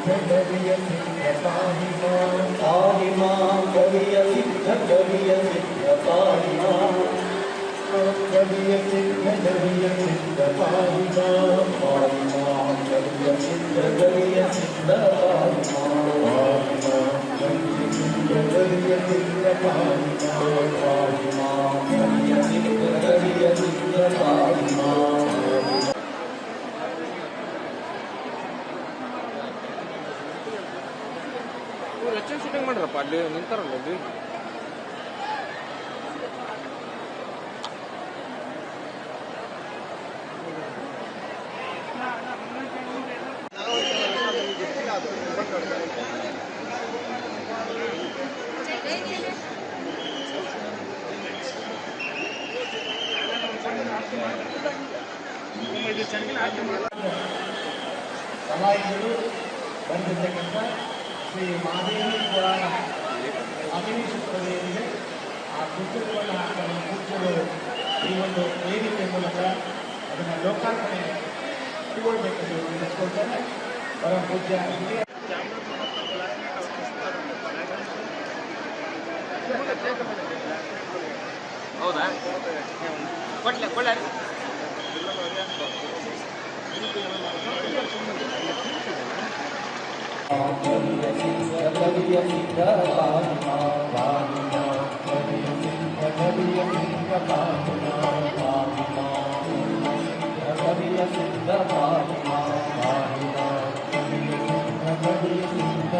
कविय सिद्ध पाहि मां कविय सिद्ध कविय सिद्ध पाहि मां कविय सिद्ध कविय सिद्ध पाहि मां कविय सिद्ध कविय सिद्ध पाहि मां कविय सिद्ध कविय सिद्ध पाहि मां कविय सिद्ध कविय सिद्ध पाहि मां ಶೂಟಿಂಗ್ ಮಾಡ್ರಪ್ಪ ಅಲ್ಲಿ ನಿಂತಾರಲ್ಲ ಅಲ್ಲಿ ಸಮಾಜಗಳು ಬಂದಿರತಕ್ಕಂಥ ಶ್ರೀ ಮಹಾದೇವಿ ಪುರಾಣ ಅಭಿನಯಿಸುತ್ತದೆ. ಆ ಪುಸ್ತಕವನ್ನು ಹಾಕಲು ಪೂಜ್ಯರು ಈ ಒಂದು ವೇದಿಕೆ ಮೂಲಕ ಅದನ್ನು ಲೋಕಾರ್ಪಣೆ ಇಟ್ಕೊಳ್ಬೇಕೆಂದು ವಿನಿಸ್ಕೊಳ್ತಾರೆ. ಪರಮ ಪೂಜ್ಯ ಹೌದಾ ಕೊಡ್ಲೆ ಕೊಳ್ಳ कविय सिद्ध कविय सिद्ध पाहि मां कविय सिद्ध कविय सिद्ध पाहि मां कविय सिद्ध पाहि मां कविय सिद्ध कविय सिद्ध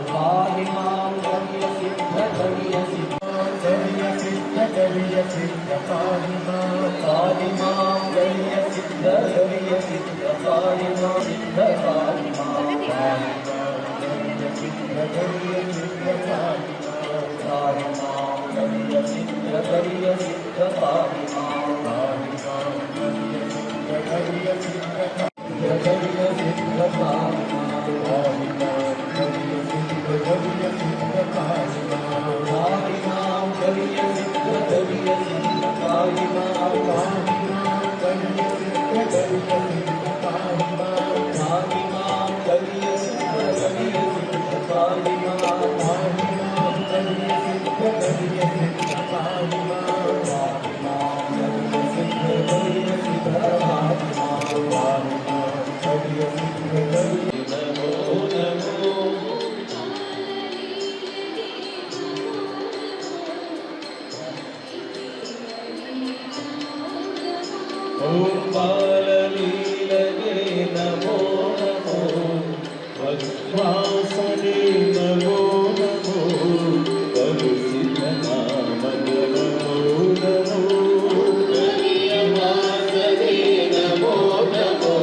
पाहि मां कविय सिद्ध कविय सिद्ध कविय सिद्ध कविय सिद्ध पाहि मां कविय सिद्ध कविय सिद्ध पाहि मां सिद्ध पाहि मां कविय सिद्ध कविय सिद्ध पाहि मां कविय सिद्ध कविय सिद्ध पाहि मां कविय सिद्ध कविय सिद्ध कविय सिद्ध पाहि मां कविय सिद्ध कविय सिद्ध पाहि मां कविय सिद्ध कविय सिद्ध पाहि मां कविय सिद्ध कविय सिद्ध पाहि मां कविय सिद्ध कविय सिद्ध पाहि मां कविय सिद्ध कविय सिद्ध पाहि मां कविय सिद्ध कविय सिद्ध पाहि मां कविय सिद्ध कविय नमो नमो ओम बाललीलगे नमो नमो वज्रासने नमो नमो कविसिद्धनामगे नमो नमो कवियवासने नमो नमो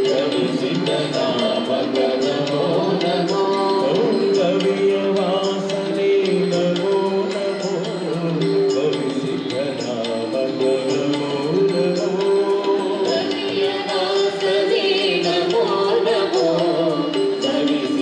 कविसिद्धनामगे नमो नमो ओम कवियवासने नमो नमो कविसिद्धनामगे नमो कवियवासने नमो नमो कविसिद्धनामगे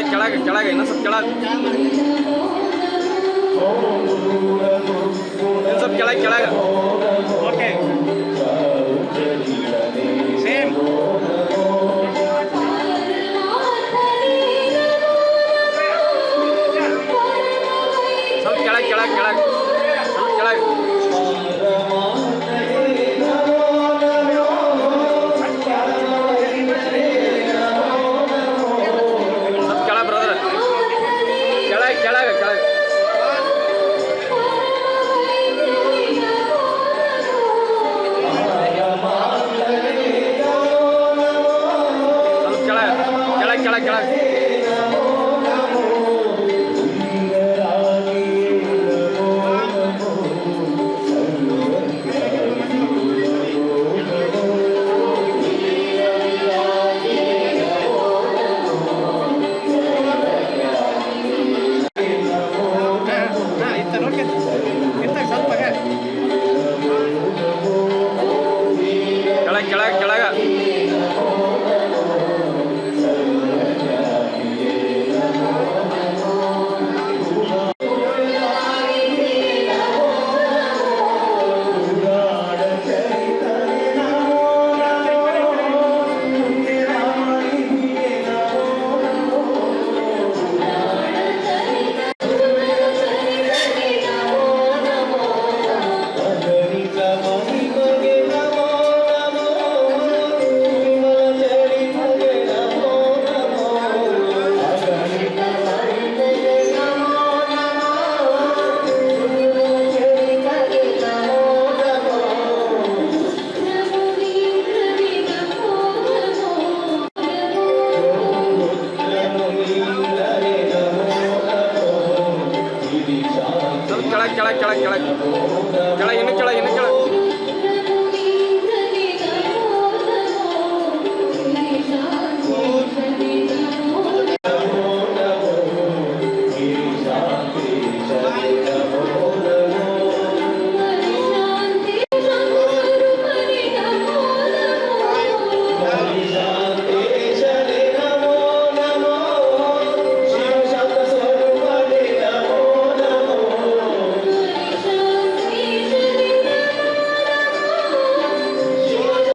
ಕೆಳಗೆ ಇನ್ನೊಂದು ಸ್ವಲ್ಪ ಕೆಳಗೆ ಇನ್ನೊಂದು ಸ್ವಲ್ಪ ಕೆಳಗೆ ಓಕೆ ಸೇಮ್ ಸ್ವಲ್ಪ ಕೆಳಗೆ ಸ್ವಲ್ಪ ಕೆಳಗೆ ಸ್ವಲ್ಪ ಕೆಳಗೆ ಬ್ರದರ್ ಕೆಳಗೆ ಸ್ವಲ್ಪ ಕೆಳಗೆ